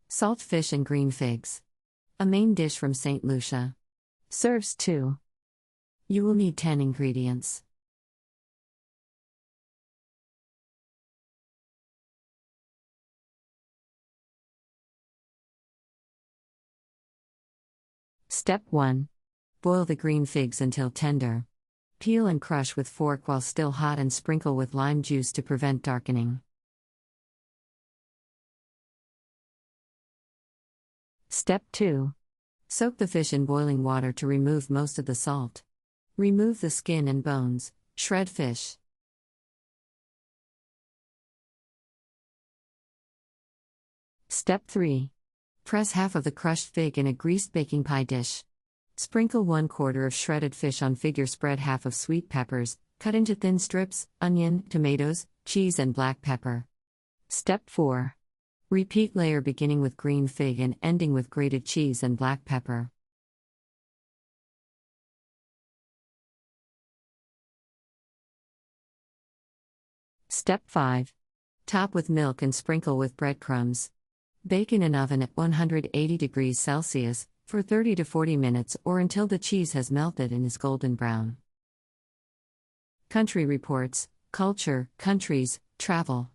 Saltfish and green figs. A main dish from Saint Lucia. Serves 2. You will need 10 ingredients. Step 1. Boil the green figs until tender. Peel and crush with fork while still hot and sprinkle with lime juice to prevent darkening. Step 2. Soak the fish in boiling water to remove most of the salt. Remove the skin and bones. Shred fish. Step 3. Press half of the crushed fig in a greased baking pie dish. Sprinkle 1/4 of shredded fish on figure. Spread half of sweet peppers, cut into thin strips, onion, tomatoes, cheese and black pepper. Step 4. Repeat layer beginning with green fig and ending with grated cheese and black pepper. Step 5. Top with milk and sprinkle with breadcrumbs. Bake in an oven at 180 degrees Celsius for 30 to 40 minutes or until the cheese has melted and is golden brown. Country Reports, Culture, Countries, Travel.